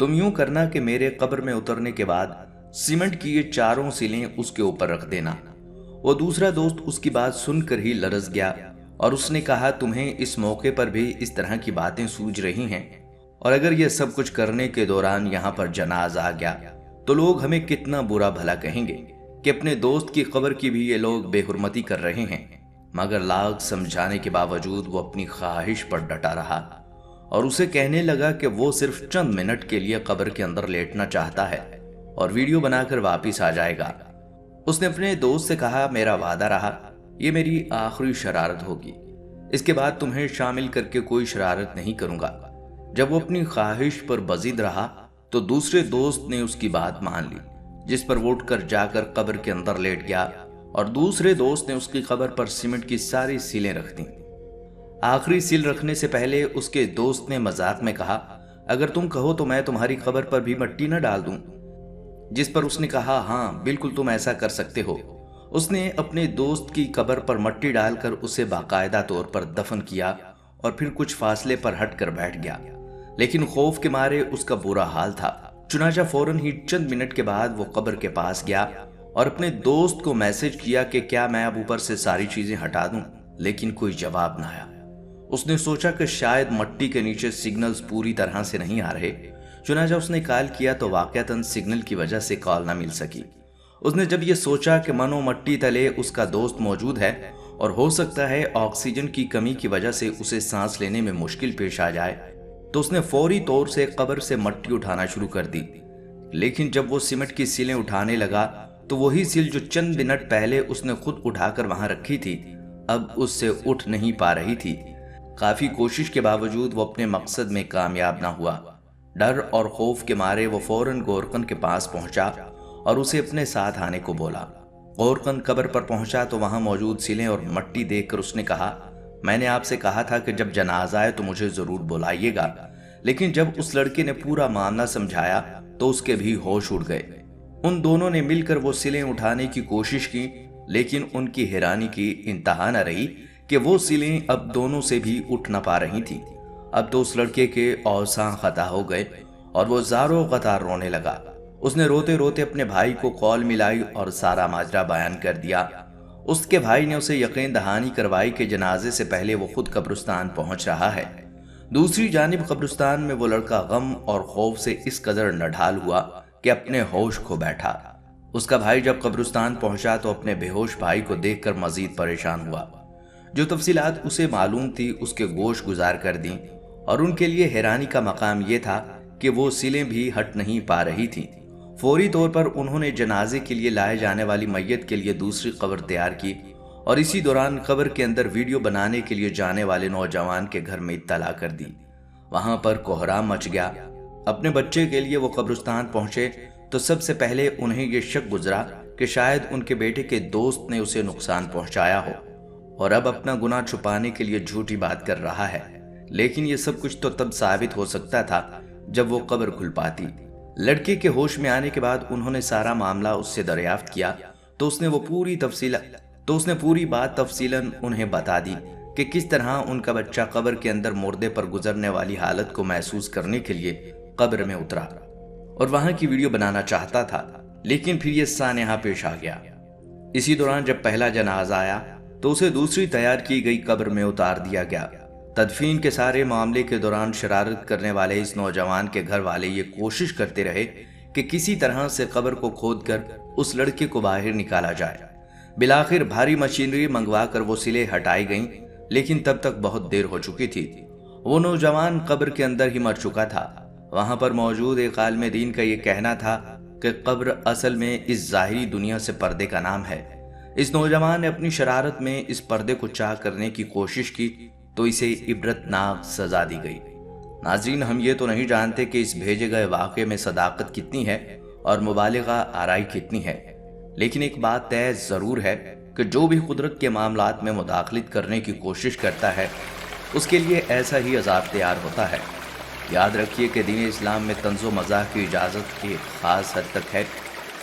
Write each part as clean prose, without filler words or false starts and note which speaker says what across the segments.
Speaker 1: تم یوں کرنا کہ میرے قبر میں اترنے کے بعد سیمنٹ کی یہ 4 سیلیں اس کے اوپر رکھ دینا۔ وہ دوسرا دوست اس کی بات سن کر ہی لرز گیا اور اس نے کہا تمہیں اس موقع پر بھی اس طرح کی باتیں سوج رہی ہیں، اور اگر یہ سب کچھ کرنے کے دوران یہاں پر جناز آ گیا تو لوگ ہمیں کتنا برا بھلا کہیں گے کہ اپنے دوست کی قبر کی بھی یہ لوگ بے حرمتی کر رہے ہیں۔ مگر لاکھ سمجھانے کے باوجود وہ اپنی خواہش پر ڈٹا رہا اور اسے کہنے لگا کہ وہ صرف چند منٹ کے لیے قبر کے اندر لیٹنا چاہتا ہے اور ویڈیو بنا کر واپس آ جائے گا۔ اس نے اپنے دوست سے کہا میرا وعدہ رہا، یہ میری آخری شرارت ہوگی، اس کے بعد تمہیں شامل کر کے کوئی شرارت نہیں کروں گا۔ جب وہ اپنی خواہش پر بضد رہا تو دوسرے دوست نے اس کی بات مان لی، جس پر وہ اٹھ کر جا کر قبر کے اندر لیٹ گیا اور دوسرے دوست نے اس کی قبر پر سیمنٹ کی ساری سیلیں رکھ دیں۔ آخری سیل رکھنے سے پہلے اس کے دوست نے مذاق میں کہا اگر تم کہو تو میں تمہاری قبر پر بھی مٹی نہ ڈال دوں، جس پر اس نے کہا ہاں بالکل تم ایسا کر سکتے ہو۔ اس نے اپنے دوست کی قبر پر مٹی ڈال کر اسے باقاعدہ طور پر دفن کیا اور پھر کچھ فاصلے پر ہٹ کر بیٹھ گیا، لیکن خوف کے مارے اس کا برا حال تھا۔ چنانچہ فوراً ہی چند منٹ کے بعد وہ قبر کے پاس گیا اور اپنے دوست کو میسج کیا کہ کیا میں اب اوپر سے ساری چیزیں ہٹا دوں، لیکن کوئی جواب نہ آیا۔ اس نے سوچا کہ شاید مٹی کے نیچے سگنلز پوری طرح سے نہیں آ رہے، چنانچہ اس نے کال کیا تو واقعتاً سگنل کی وجہ سے کال نہ مل سکی۔ اس نے جب یہ سوچا کہ منو مٹی تلے اس کا دوست موجود ہے اور ہو سکتا ہے آکسیجن کی کمی کی وجہ سے اسے سانس لینے میں مشکل پیش آ جائے، تو اس نے فوری طور سے قبر سے مٹی اٹھانا شروع کر دی۔ لیکن جب وہ سیمنٹ کی سیلیں اٹھانے لگا تو وہی سیل جو چند منٹ پہلے اس نے خود اٹھا کر وہاں رکھی تھی اب اس سے اٹھ نہیں پا رہی تھی۔ کافی کوشش کے باوجود وہ اپنے مقصد میں کامیاب نہ ہوا۔ ڈر اور خوف کے مارے وہ فوراً گورکن کے پاس پہنچا اور اسے اپنے ساتھ آنے کو بولا۔ گورکن قبر پر پہنچا تو وہاں موجود سیلیں اور مٹی دیکھ کر اس نے کہا میں نے آپ سے کہا تھا کہ جب جنازہ آئے تو مجھے ضرور بلائیے گا، لیکن جب اس لڑکے نے پورا معاملہ سمجھایا تو اس کے بھی ہوش اڑ گئے۔ ان دونوں نے مل کر وہ سیلیں اٹھانے کی کوشش کی، لیکن ان کی حیرانی کی انتہا نہ رہی کہ وہ سیلیں اب دونوں سے بھی اٹھ نہ پا رہی تھیں۔ اب تو اس لڑکے کے اوساں خطا ہو گئے اور وہ زاروں قطار رونے لگا۔ اس نے روتے روتے اپنے بھائی کو کال ملائی اور سارا ماجرا بیان کر دیا۔ اس کے بھائی نے اسے یقین دہانی کروائی کہ جنازے سے پہلے وہ خود قبرستان پہنچ رہا ہے۔ دوسری جانب قبرستان میں وہ لڑکا غم اور خوف سے اس قدر نڈھال ہوا کہ اپنے ہوش کھو بیٹھا۔ اس کا بھائی جب قبرستان پہنچا تو اپنے بے ہوش بھائی کو دیکھ کر مزید پریشان ہوا۔ جو تفصیلات اسے معلوم تھی اس کے گوش گزار کر دیں، اور ان کے لیے حیرانی کا مقام یہ تھا کہ وہ سیلیں بھی ہٹ نہیں پا رہی تھیں۔ فوری طور پر انہوں نے جنازے کے لیے لائے جانے والی میت کے لیے دوسری قبر تیار کی اور اسی دوران قبر کے اندر ویڈیو بنانے کے لیے جانے والے نوجوان کے گھر میں اطلاع کر دی۔ وہاں پر کوہرام مچ گیا۔ اپنے بچے کے لیے وہ قبرستان پہنچے تو سب سے پہلے انہیں یہ شک گزرا کہ شاید ان کے بیٹے کے دوست نے اسے نقصان پہنچایا ہو اور اب اپنا گناہ چھپانے کے لیے جھوٹی بات کر رہا ہے، لیکن یہ سب کچھ تو تب ثابت ہو سکتا تھا جب وہ قبر کھل پاتی۔ لڑکے کے ہوش میں آنے کے بعد انہوں نے سارا معاملہ اس سے دریافت کیا تو اس نے پوری بات تفصیلاً انہیں بتا دی کہ کس طرح ان کا بچہ قبر کے اندر مردے پر گزرنے والی حالت کو محسوس کرنے کے لیے قبر میں اترا اور وہاں کی ویڈیو بنانا چاہتا تھا، لیکن پھر یہ سانحہ پیش آ گیا۔ اسی دوران جب پہلا جنازہ آیا تو اسے دوسری تیار کی گئی قبر میں اتار دیا گیا۔ تدفین کے سارے معاملے کے دوران شرارت کرنے والے اس نوجوان کے گھر والے یہ کوشش کرتے رہے کہ کسی طرح سے قبر کو کھود کر اس لڑکے کو باہر نکالا جائے۔ بالآخر بھاری مشینری منگوا کر وہ سیلیں ہٹائی گئیں، لیکن تب تک بہت دیر ہو چکی تھی۔ وہ نوجوان قبر کے اندر ہی مر چکا تھا۔ وہاں پر موجود ایک عالم دین کا یہ کہنا تھا کہ قبر اصل میں اس ظاہری دنیا سے پردے کا نام ہے۔ اس نوجوان نے اپنی شرارت میں اس پردے کو چاک کرنے کی کوشش کی تو اسے عبرتناک سزا دی گئی۔ ناظرین، ہم یہ تو نہیں جانتے کہ اس بھیجے گئے واقعے میں صداقت کتنی ہے اور مبالغہ آرائی کتنی ہے، لیکن ایک بات طے ضرور ہے کہ جو بھی قدرت کے معاملات میں مداخلت کرنے کی کوشش کرتا ہے اس کے لیے ایسا ہی عذاب تیار ہوتا ہے۔ یاد رکھیے کہ دین اسلام میں طنز و مزاح کی اجازت ایک خاص حد تک ہے،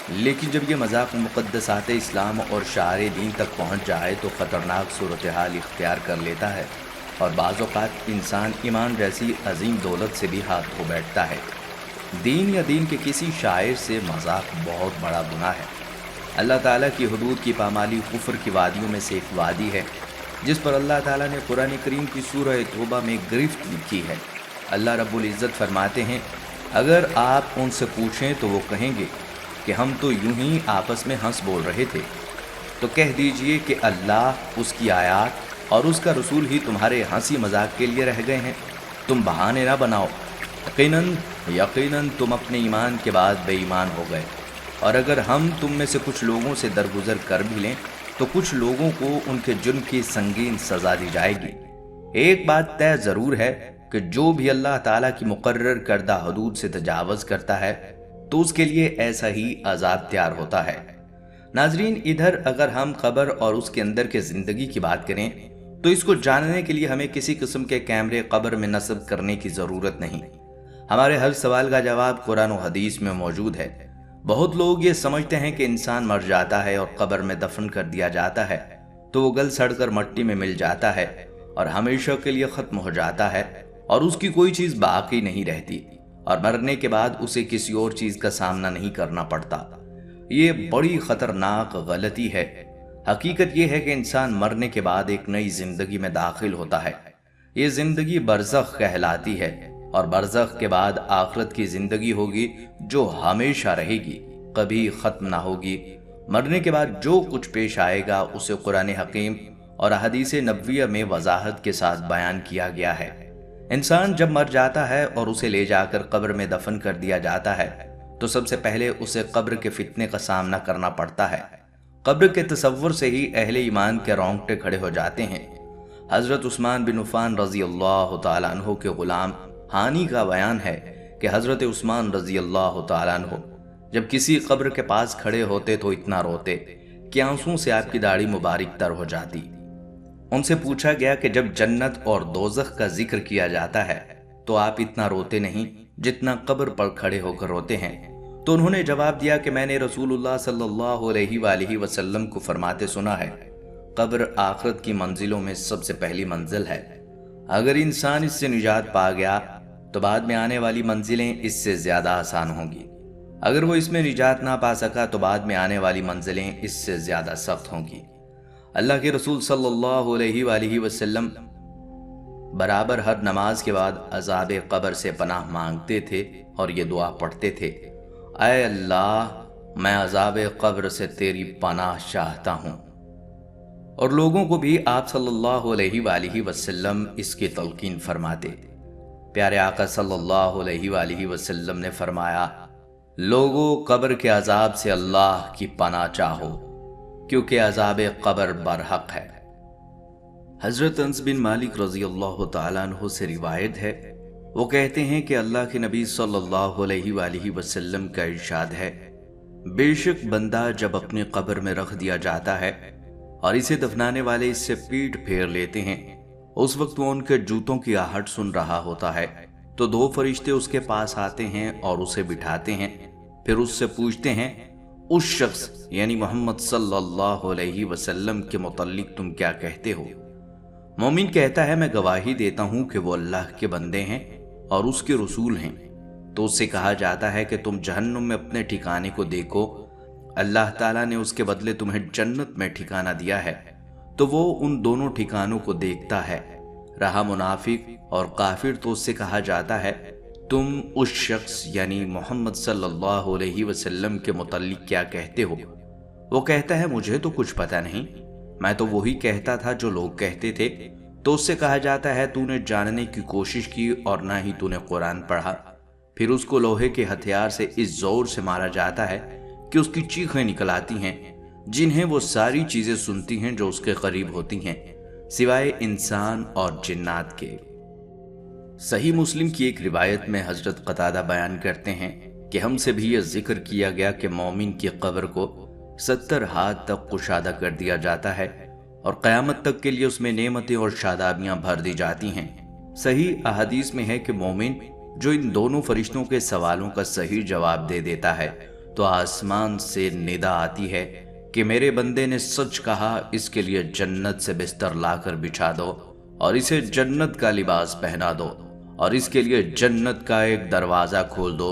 Speaker 1: لیکن جب یہ مذاق مقدسات اسلام اور شعائر دین تک پہنچ جائے تو خطرناک صورتحال اختیار کر لیتا ہے اور بعض اوقات انسان ایمان جیسی عظیم دولت سے بھی ہاتھ دھو بیٹھتا ہے۔ دین یا دین کے کسی شاعر سے مذاق بہت بڑا گناہ ہے۔ اللہ تعالیٰ کی حدود کی پامالی کفر کی وادیوں میں سے ایک وادی ہے جس پر اللہ تعالیٰ نے قرآن کریم کی سورہ توبہ میں گرفت لکھی ہے۔ اللہ رب العزت فرماتے ہیں، اگر آپ ان سے پوچھیں تو وہ کہیں گے کہ ہم تو یوں ہی آپس میں ہنس بول رہے تھے۔ تو کہہ دیجئے کہ اللہ، اس کی آیات اور اس کا رسول ہی تمہارے ہنسی مذاق کے لیے رہ گئے ہیں، تم بہانے نہ بناؤ۔ یقیناً تم اپنے ایمان کے بعد بے ایمان ہو گئے، اور اگر ہم تم میں سے کچھ لوگوں سے درگزر کر بھی لیں تو کچھ لوگوں کو ان کے جرم کی سنگین سزا دی جائے گی۔ ایک بات طے ضرور ہے کہ جو بھی اللہ تعالیٰ کی مقرر کردہ حدود سے تجاوز کرتا ہے تو اس کے لیے ایسا ہی عذاب تیار ہوتا ہے۔ ناظرین، ادھر اگر ہم قبر اور اس کے اندر کے زندگی کی بات کریں تو اس کو جاننے کے لیے ہمیں کسی قسم کے کیمرے قبر میں نصب کرنے کی ضرورت نہیں۔ ہمارے ہر سوال کا جواب قرآن و حدیث میں موجود ہے۔ بہت لوگ یہ سمجھتے ہیں کہ انسان مر جاتا ہے اور قبر میں دفن کر دیا جاتا ہے تو وہ گل سڑ کر مٹی میں مل جاتا ہے اور ہمیشہ کے لیے ختم ہو جاتا ہے اور اس کی کوئی چیز باقی نہیں رہتی، اور مرنے کے بعد اسے کسی اور چیز کا سامنا نہیں کرنا پڑتا۔ یہ بڑی خطرناک غلطی ہے۔ حقیقت یہ ہے کہ انسان مرنے کے بعد ایک نئی زندگی میں داخل ہوتا ہے۔ یہ زندگی برزخ کہلاتی ہے، اور برزخ کے بعد آخرت کی زندگی ہوگی جو ہمیشہ رہے گی، کبھی ختم نہ ہوگی۔ مرنے کے بعد جو کچھ پیش آئے گا اسے قرآن حکیم اور احادیث نبویہ میں وضاحت کے ساتھ بیان کیا گیا ہے۔ انسان جب مر جاتا ہے اور اسے لے جا کر قبر میں دفن کر دیا جاتا ہے تو سب سے پہلے اسے قبر کے فتنے کا سامنا کرنا پڑتا ہے۔ قبر کے تصور سے ہی اہل ایمان کے رونگٹے کھڑے ہو جاتے ہیں۔ حضرت عثمان بن عفان رضی اللہ تعالیٰ عنہ کے غلام ہانی کا بیان ہے کہ حضرت عثمان رضی اللہ تعالیٰ عنہ جب کسی قبر کے پاس کھڑے ہوتے تو اتنا روتے کہ آنسوں سے آپ کی داڑھی مبارک تر ہو جاتی۔ ان سے پوچھا گیا کہ جب جنت اور دوزخ کا ذکر کیا جاتا ہے تو آپ اتنا روتے نہیں جتنا قبر پر کھڑے ہو کر روتے ہیں؟ تو انہوں نے جواب دیا کہ میں نے رسول اللہ صلی اللہ علیہ وآلہ وسلم کو فرماتے سنا ہے، قبر آخرت کی منزلوں میں سب سے پہلی منزل ہے۔ اگر انسان اس سے نجات پا گیا تو بعد میں آنے والی منزلیں اس سے زیادہ آسان ہوں گی۔ اگر وہ اس میں نجات نہ پا سکا تو بعد میں آنے والی منزلیں اس سے زیادہ سخت ہوں گی۔ اللہ کے رسول صلی اللہ علیہ وآلہ وسلم برابر ہر نماز کے بعد عذاب قبر سے پناہ مانگتے تھے اور یہ دعا پڑھتے تھے، اے اللہ، میں عذاب قبر سے تیری پناہ چاہتا ہوں۔ اور لوگوں کو بھی آپ صلی اللہ علیہ وآلہ وسلم اس کی تلقین فرماتے۔ پیارے آقا صلی اللہ علیہ وآلہ وسلم نے فرمایا، لوگوں، قبر کے عذاب سے اللہ کی پناہ چاہو کیونکہ عذاب قبر برحق ہے۔ حضرت انس بن مالک رضی اللہ تعالیٰ عنہ سے روایت ہے، وہ کہتے ہیں کہ اللہ کے نبی صلی اللہ علیہ وآلہ وسلم کا ارشاد ہے، بے شک بندہ جب اپنی قبر میں رکھ دیا جاتا ہے اور اسے دفنانے والے اس سے پیٹ پھیر لیتے ہیں، اس وقت وہ ان کے جوتوں کی آہٹ سن رہا ہوتا ہے تو دو فرشتے اس کے پاس آتے ہیں اور اسے بٹھاتے ہیں، پھر اس سے پوچھتے ہیں، اس شخص یعنی محمد صلی اللہ علیہ وسلم کے متعلق تم کیا کہتے ہو؟ مومن کہتا ہے، میں گواہی دیتا ہوں کہ وہ اللہ کے بندے ہیں اور اس کے رسول ہیں۔ تو اس سے کہا جاتا ہے کہ تم جہنم میں اپنے ٹھکانے کو دیکھو، اللہ تعالیٰ نے اس کے بدلے تمہیں جنت میں ٹھکانہ دیا ہے۔ تو وہ ان دونوں ٹھکانوں کو دیکھتا ہے۔ رہا منافق اور کافر تو اس سے کہا جاتا ہے، تم اس شخص یعنی محمد صلی اللہ علیہ وسلم کے متعلق کیا کہتے ہو؟ وہ کہتا ہے، مجھے تو کچھ پتہ نہیں، میں تو وہی کہتا تھا جو لوگ کہتے تھے۔ تو اس سے کہا جاتا ہے، تو نے جاننے کی کوشش کی اور نہ ہی تو نے قرآن پڑھا۔ پھر اس کو لوہے کے ہتھیار سے اس زور سے مارا جاتا ہے کہ اس کی چیخیں نکل آتی ہیں، جنہیں وہ ساری چیزیں سنتی ہیں جو اس کے قریب ہوتی ہیں، سوائے انسان اور جنات کے۔ صحیح مسلم کی ایک روایت میں حضرت قتادہ بیان کرتے ہیں کہ ہم سے بھی یہ ذکر کیا گیا کہ مومن کی قبر کو 70 ہاتھ تک کشادہ کر دیا جاتا ہے اور قیامت تک کے لیے اس میں نعمتیں اور شادابیاں بھر دی جاتی ہیں۔ صحیح احادیث میں ہے کہ مومن جو ان دونوں فرشتوں کے سوالوں کا صحیح جواب دے دیتا ہے تو آسمان سے ندا آتی ہے کہ میرے بندے نے سچ کہا، اس کے لیے جنت سے بستر لا کر بچھا دو اور اسے جنت کا لباس پہنا دو اور اس کے لیے جنت کا ایک دروازہ کھول دو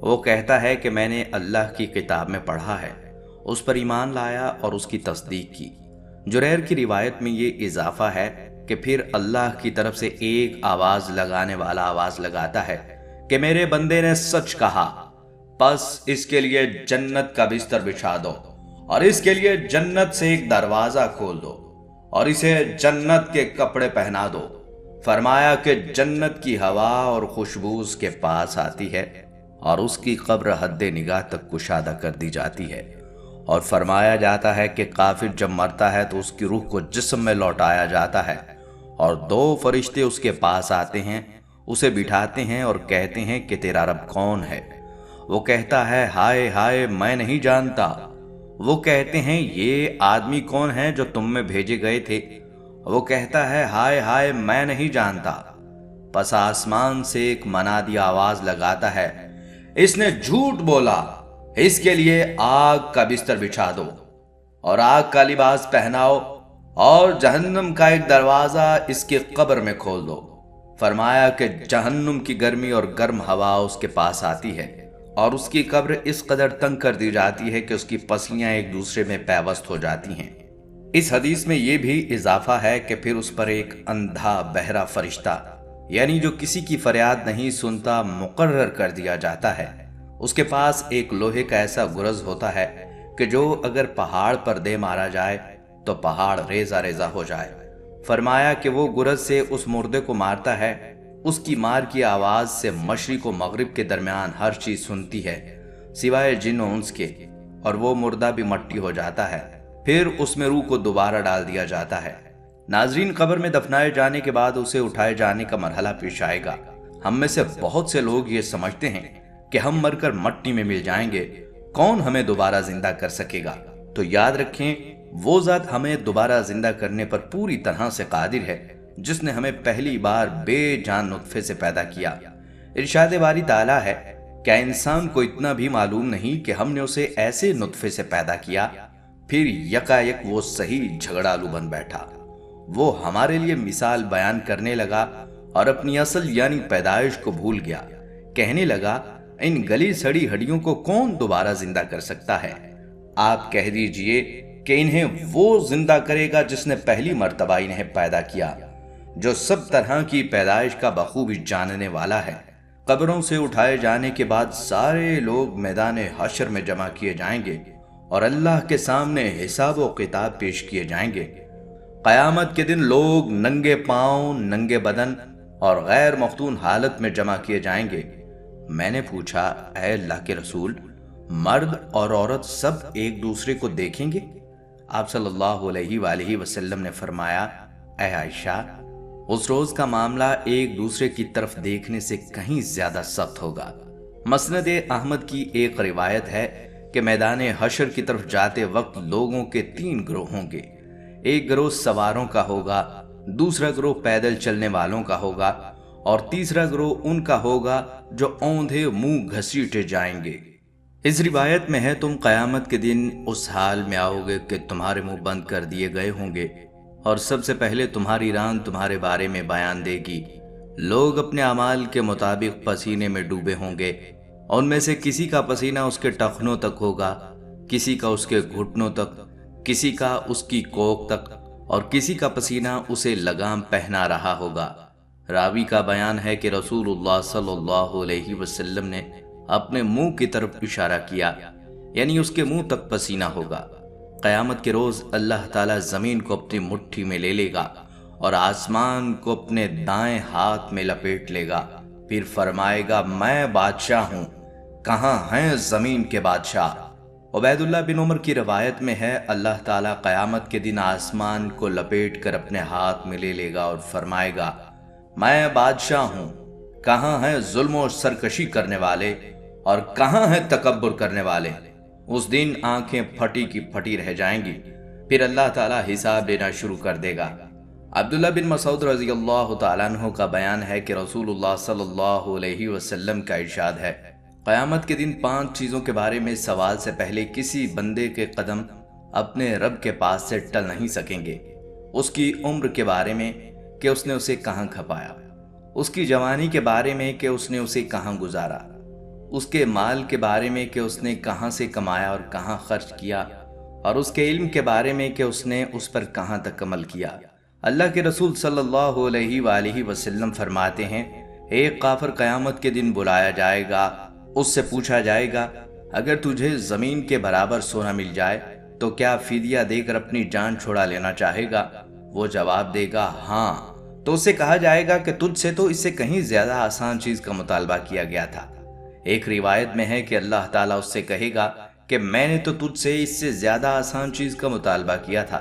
Speaker 1: وہ کہتا ہے کہ میں نے اللہ کی کتاب میں پڑھا ہے، اس پر ایمان لایا اور اس کی تصدیق کی۔ جریر کی روایت میں یہ اضافہ ہے کہ پھر اللہ کی طرف سے ایک آواز لگانے والا آواز لگاتا ہے کہ میرے بندے نے سچ کہا، پس اس کے لیے جنت کا بستر بچھا دو اور اس کے لیے جنت سے ایک دروازہ کھول دو اور اسے جنت کے کپڑے پہنا دو۔ فرمایا کہ جنت کی ہوا اور خوشبو اس کے پاس آتی ہے اور اس کی قبر حد نگاہ تک کشادہ کر دی جاتی ہے، اور فرمایا جاتا ہے کہ کافر جب مرتا ہے تو اس کی روح کو جسم میں لوٹایا جاتا ہے اور 2 فرشتے اس کے پاس آتے ہیں، اسے بٹھاتے ہیں اور کہتے ہیں کہ تیرا رب کون ہے؟ وہ کہتا ہے ہائے ہائے میں نہیں جانتا۔ وہ کہتے ہیں یہ آدمی کون ہے جو تم میں بھیجے گئے تھے؟ وہ کہتا ہے ہائے ہائے میں نہیں جانتا۔ پس آسمان سے ایک منادی آواز لگاتا ہے، اس نے جھوٹ بولا، اس کے لیے آگ کا بستر بچھا دو اور آگ کا لباس پہناؤ اور جہنم کا ایک دروازہ اس کی قبر میں کھول دو۔ فرمایا کہ جہنم کی گرمی اور گرم ہوا اس کے پاس آتی ہے اور اس کی قبر اس قدر تنگ کر دی جاتی ہے کہ اس کی پسلیاں ایک دوسرے میں پیوست ہو جاتی ہیں۔ اس حدیث میں یہ بھی اضافہ ہے کہ پھر اس پر ایک اندھا بہرا فرشتہ، یعنی جو کسی کی فریاد نہیں سنتا، مقرر کر دیا جاتا ہے۔ اس کے پاس ایک لوہے کا ایسا گرز ہوتا ہے کہ جو اگر پہاڑ پر دے مارا جائے تو پہاڑ ریزہ ریزہ ہو جائے۔ فرمایا کہ وہ گرز سے اس مردے کو مارتا ہے، اس کی مار کی آواز سے مشرق و مغرب کے درمیان ہر چیز سنتی ہے سوائے جن و انس کے، اور وہ مردہ بھی مٹی ہو جاتا ہے۔ پھر اس میں روح کو دوبارہ ڈال دیا جاتا ہے۔ ناظرین، قبر میں دفنائے جانے کے بعد اسے اٹھائے جانے کا مرحلہ پیش آئے گا۔ ہم میں سے بہت سے لوگ یہ سمجھتے ہیں کہ ہم مر کر مٹی میں مل جائیں گے، کون ہمیں دوبارہ زندہ کر سکے گا؟ تو یاد رکھیں، وہ ذات ہمیں دوبارہ زندہ کرنے پر پوری طرح سے قادر ہے جس نے ہمیں پہلی بار بے جان نطفے سے پیدا کیا۔ ارشاد باری تعالیٰ ہے، کیا انسان کو اتنا بھی معلوم نہیں کہ ہم نے اسے ایسے نطفے سے پیدا کیا، پھر یکایک وہ صحیح جھگڑالو بن بیٹھا۔ وہ ہمارے لیے مثال بیان کرنے لگا اور اپنی اصل یعنی پیدائش کو بھول گیا۔ کہنے لگا، ان گلی سڑی ہڈیوں کو کون دوبارہ زندہ کر سکتا ہے؟ آپ کہہ دیجئے کہ انہیں وہ زندہ کرے گا جس نے پہلی مرتبہ انہیں پیدا کیا، جو سب طرح کی پیدائش کا بخوبی جاننے والا ہے۔ قبروں سے اٹھائے جانے کے بعد سارے لوگ میدان حشر میں جمع کیے جائیں گے اور اللہ کے سامنے حساب و کتاب پیش کیے جائیں گے۔ قیامت کے دن لوگ ننگے پاؤں، ننگے بدن اور غیر مختون حالت میں جمع کیے جائیں گے۔ میں نے پوچھا، اے اللہ کے رسول، مرد اور عورت سب ایک دوسرے کو دیکھیں گے؟ آپ صلی اللہ علیہ وآلہ وسلم نے فرمایا، اے عائشہ، اس روز کا معاملہ ایک دوسرے کی طرف دیکھنے سے کہیں زیادہ سخت ہوگا۔ مسند احمد کی ایک روایت ہے کہ میدان حشر کی طرف جاتے وقت لوگوں کے 3 گروہ ہوں گے۔ ایک گروہ سواروں کا ہوگا، دوسرا گروہ پیدل چلنے والوں کا ہوگا اور تیسرا گروہ ان کا ہوگا جو اوندھے منہ گھسیٹے جائیں گے۔ اس روایت میں ہے، تم قیامت کے دن اس حال میں آؤ گے کہ تمہارے منہ بند کر دیے گئے ہوں گے اور سب سے پہلے تمہاری ران تمہارے بارے میں بیان دے گی۔ لوگ اپنے اعمال کے مطابق پسینے میں ڈوبے ہوں گے، ان میں سے کسی کا پسینہ اس کے ٹخنوں تک ہوگا، کسی کا اس کے گھٹنوں تک، کسی کا اس کی کوکھ تک اور کسی کا پسینہ اسے لگام پہنا رہا ہوگا۔ راوی کا بیان ہے کہ رسول اللہ صلی اللہ علیہ وسلم نے اپنے منہ کی طرف اشارہ کیا، یعنی اس کے منہ تک پسینہ ہوگا۔ قیامت کے روز اللہ تعالیٰ زمین کو اپنی مٹھی میں لے لے گا اور آسمان کو اپنے دائیں ہاتھ میں لپیٹ لے گا، پھر فرمائے گا، میں بادشاہ ہوں، کہاں ہیں زمین کے بادشاہ؟ عبید اللہ بن عمر کی روایت میں ہے، اللہ تعالیٰ قیامت کے دن آسمان کو لپیٹ کر اپنے ہاتھ میں لے لے گا اور فرمائے گا، میں بادشاہ ہوں، کہاں ہیں ظلم و سرکشی کرنے والے اور کہاں ہیں تکبر کرنے والے؟ اس دن آنکھیں پھٹی کی پھٹی رہ جائیں گی، پھر اللہ تعالیٰ حساب لینا شروع کر دے گا۔ عبداللہ بن مسعود رضی اللہ تعالیٰ عنہ کا بیان ہے کہ رسول اللہ صلی اللہ علیہ وسلم کا ارشاد ہے، قیامت کے دن 5 چیزوں کے بارے میں سوال سے پہلے کسی بندے کے قدم اپنے رب کے پاس سے ٹل نہیں سکیں گے۔ اس کی عمر کے بارے میں کہ اس نے اسے کہاں کھپایا، اس کی جوانی کے بارے میں کہ اس نے اسے کہاں گزارا، اس کے مال کے بارے میں کہ اس نے کہاں سے کمایا اور کہاں خرچ کیا، اور اس کے علم کے بارے میں کہ اس نے اس پر کہاں تک عمل کیا۔ اللہ کے رسول صلی اللہ علیہ وآلہ وسلم فرماتے ہیں، ایک کافر قیامت کے دن بلایا جائے گا، اس سے پوچھا جائے گا اگر تجھے زمین کے برابر سونا مل جائے تو کیا فدیہ دے کر اپنی جان چھڑا لینا چاہے گا؟ وہ جواب دے گا ہاں، تو اسے کہا جائے گا کہ تجھ سے تو اس سے کہیں زیادہ آسان چیز کا مطالبہ کیا گیا تھا۔ ایک روایت میں ہے کہ اللہ تعالیٰ اس سے کہے گا کہ میں نے تو تجھ سے اس سے زیادہ آسان چیز کا مطالبہ کیا تھا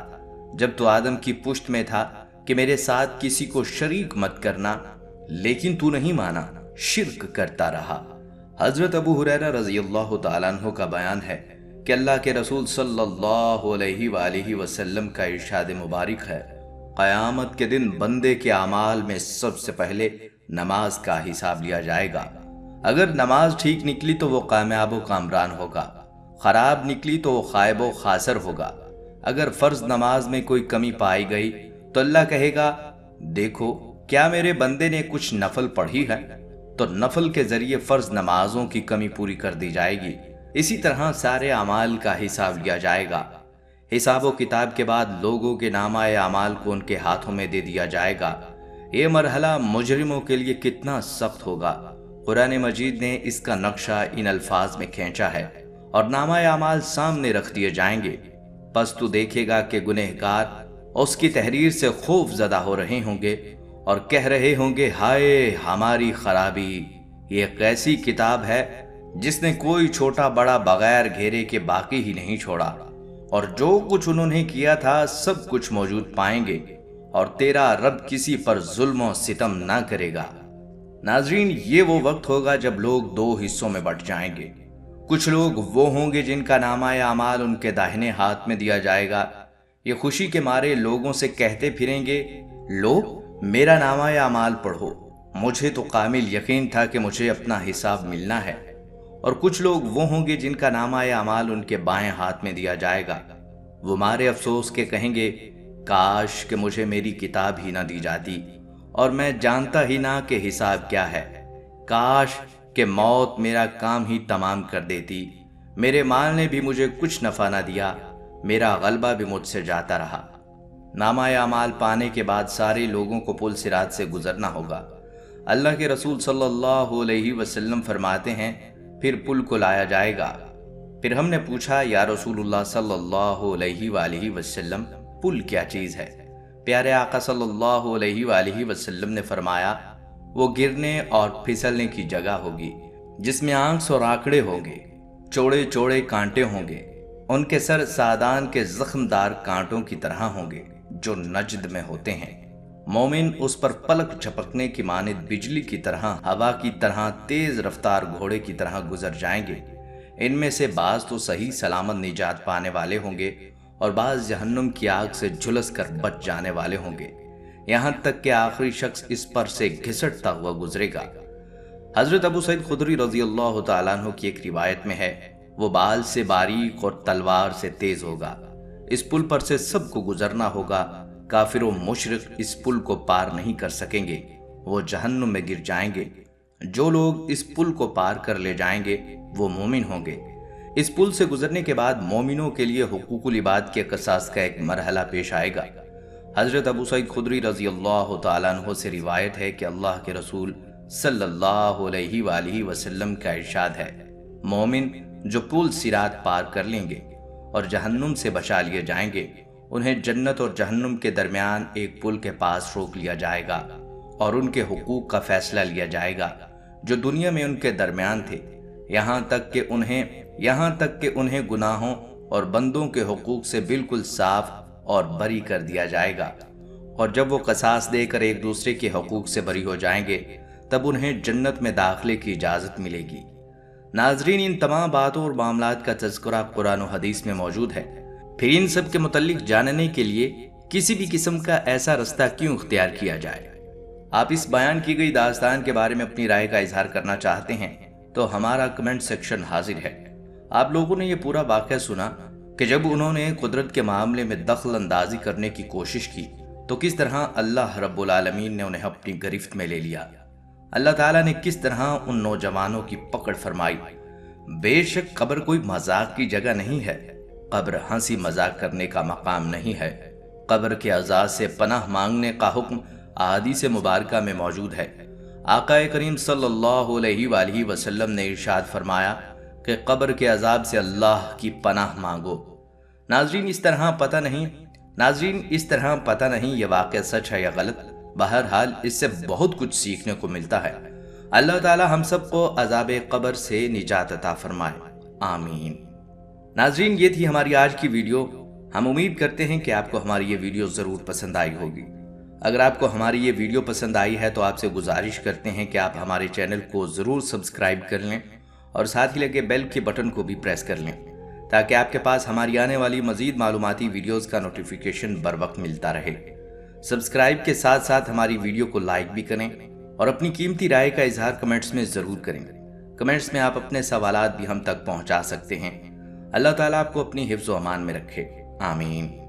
Speaker 1: جب تو آدم کی پشت میں تھا کہ میرے ساتھ کسی کو شریک مت کرنا، لیکن تو نہیں مانا، شرک کرتا رہا۔ حضرت ابو ہریرہ رضی اللہ تعالیٰ عنہ کا بیان ہے کہ اللہ کے رسول صلی اللہ علیہ وآلہ وسلم کا ارشاد مبارک ہے، قیامت کے دن بندے کے اعمال میں سب سے پہلے نماز کا حساب لیا جائے گا۔ اگر نماز ٹھیک نکلی تو وہ کامیاب و کامران ہوگا، خراب نکلی تو وہ خائب و خاسر ہوگا۔ اگر فرض نماز میں کوئی کمی پائی گئی تو اللہ کہے گا دیکھو کیا میرے بندے نے کچھ نفل پڑھی ہے، تو نفل کے ذریعے فرض نمازوں کی کمی پوری کر دی جائے گی۔ اسی طرح سارے اعمال کا حساب لیا جائے گا۔ حساب و کتاب کے بعد لوگوں کے نامہ اعمال کو ان کے ہاتھوں میں دے دیا جائے گا۔ یہ مرحلہ مجرموں کے لیے کتنا سخت ہوگا۔ قرآن مجید نے اس کا نقشہ ان الفاظ میں کھینچا ہے، اور نامہ اعمال سامنے رکھ دیے جائیں گے۔ پس تو دیکھے گا کہ گنہگار اس کی تحریر سے خوف زدہ ہو رہے ہوں گے اور کہہ رہے ہوں گے ہائے ہماری خرابی، یہ ایک ایسی کتاب ہے جس نے کوئی چھوٹا بڑا بغیر گھیرے کے باقی ہی نہیں چھوڑا، اور جو کچھ انہوں نے کیا تھا سب کچھ موجود پائیں گے، اور تیرا رب کسی پر ظلم و ستم نہ کرے گا۔ ناظرین، یہ وہ وقت ہوگا جب لوگ دو حصوں میں بٹ جائیں گے۔ کچھ لوگ وہ ہوں گے جن کا نامہ اعمال ان کے داہنے ہاتھ میں دیا جائے گا۔ یہ خوشی کے مارے لوگوں سے کہتے پھریں گے لو میرا نامہ اعمال پڑھو، مجھے تو کامل یقین تھا کہ مجھے اپنا حساب ملنا ہے۔ اور کچھ لوگ وہ ہوں گے جن کا نامہ اعمال ان کے بائیں ہاتھ میں دیا جائے گا۔ وہ مارے افسوس کے کہیں گے کاش کہ مجھے میری کتاب ہی نہ دی جاتی اور میں جانتا ہی نہ کہ حساب کیا ہے۔ کاش کہ موت میرا کام ہی تمام کر دیتی، میرے مال نے بھی مجھے کچھ نفع نہ دیا، میرا غلبہ بھی مجھ سے جاتا رہا۔ نامہ اعمال پانے کے بعد سارے لوگوں کو پل صراط سے گزرنا ہوگا۔ اللہ کے رسول صلی اللہ علیہ وسلم فرماتے ہیں پھر پل کو لایا جائے گا۔ پھر ہم نے پوچھا یا رسول اللہ صلی اللہ علیہ وآلہ وسلم پل کیا چیز ہے؟ پیارے آقا صلی اللہ علیہ وآلہ وسلم نے فرمایا وہ گرنے اور پھسلنے کی جگہ ہوگی جس میں آنکھ اور آکڑے ہوں گے، چوڑے چوڑے کانٹے ہوں گے، ان کے سر سادان کے زخمدار کانٹوں کی طرح ہوں گے جو نجد میں ہوتے ہیں۔ مومن اس پر پلک جھپکنے کی مانند بجلی کی طرح، ہوا کی طرح، تیز رفتار گھوڑے کی طرح گزر جائیں گے۔ ان میں سے بعض تو صحیح سلامت نجات پانے والے ہوں گے اور بعض جہنم کی آگ سے جھلس کر بچ جانے والے ہوں گے، یہاں تک کہ آخری شخص اس پر سے گھسٹتا ہوا گزرے گا۔ حضرت ابو سعید خدری رضی اللہ تعالیٰ عنہ کی ایک روایت میں ہے وہ بال سے باریک اور تلوار سے تیز ہوگا۔ اس پل پر سے سب کو گزرنا ہوگا، کافر و مشرک اس پل کو پار نہیں کر سکیں گے، وہ جہنم میں گر جائیں گے۔ جو لوگ اس پل کو پار کر لے جائیں گے وہ مومن ہوں گے۔ اس پل سے گزرنے کے بعد مومنوں کے لیے حقوق العباد کے قصاص کا ایک مرحلہ پیش آئے گا۔ حضرت ابو سعید خدری رضی اللہ تعالیٰ عنہ سے روایت ہے کہ اللہ کے رسول صلی اللہ علیہ وآلہ وسلم کا ارشاد ہے مومن جو پل صراط پار کر لیں گے اور جہنم سے بچا لیے جائیں گے، انہیں جنت اور جہنم کے درمیان ایک پل کے پاس روک لیا جائے گا اور ان کے حقوق کا فیصلہ لیا جائے گا جو دنیا میں ان کے درمیان تھے، یہاں تک کہ انہیں گناہوں اور بندوں کے حقوق سے بالکل صاف اور بری کر دیا جائے گا۔ اور جب وہ قصاص دے کر ایک دوسرے کے حقوق سے بری ہو جائیں گے تب انہیں جنت میں داخلے کی اجازت ملے گی۔ ناظرین، ان تمام باتوں اور معاملات کا تذکرہ قرآن و حدیث میں موجود ہے، پھر ان سب کے متعلق جاننے کے لیے کسی بھی قسم کا ایسا رستہ کیوں اختیار کیا جائے؟ آپ اس بیان کی گئی داستان کے بارے میں اپنی رائے کا اظہار کرنا چاہتے ہیں تو ہمارا کمنٹ سیکشن حاضر ہے۔ آپ لوگوں نے یہ پورا واقعہ سنا کہ جب انہوں نے قدرت کے معاملے میں دخل اندازی کرنے کی کوشش کی تو کس طرح اللہ رب العالمین نے انہیں اپنی گرفت میں لے لیا۔ اللہ تعالیٰ نے کس طرح ان نوجوانوں کی پکڑ فرمائی۔ بے شک قبر کوئی مذاق کی جگہ نہیں ہے، قبر ہنسی مذاق کرنے کا مقام نہیں ہے۔ قبر کے عذاب سے پناہ مانگنے کا حکم احادیث مبارکہ میں موجود ہے۔ آقا کریم صلی اللہ علیہ وآلہ وسلم نے ارشاد فرمایا کہ قبر کے عذاب سے اللہ کی پناہ مانگو۔ ناظرین اس طرح پتہ نہیں یہ واقعہ سچ ہے یا غلط، بہرحال اس سے بہت کچھ سیکھنے کو ملتا ہے۔ اللہ تعالی ہم سب کو عذاب قبر سے نجات عطا فرمائے، آمین۔ ناظرین یہ تھی ہماری آج کی ویڈیو۔ ہم امید کرتے ہیں کہ آپ کو ہماری یہ ویڈیو ضرور پسند آئی ہوگی۔ اگر آپ کو ہماری یہ ویڈیو پسند آئی ہے تو آپ سے گزارش کرتے ہیں کہ آپ ہمارے چینل کو ضرور سبسکرائب کر لیں اور ساتھ ہی لگے بیل کے بٹن کو بھی پریس کر لیں تاکہ آپ کے پاس ہماری آنے والی مزید معلوماتی ویڈیوز کا نوٹیفیکیشن بر وقت ملتا رہے۔ سبسکرائب کے ساتھ ساتھ ہماری ویڈیو کو لائک بھی کریں اور اپنی قیمتی رائے کا اظہار کمنٹس میں ضرور کریں۔ کمنٹس میں آپ اپنے سوالات بھی ہم تک پہنچا سکتے ہیں۔ اللہ تعالیٰ آپ کو اپنی حفظ و امان میں رکھے، آمین۔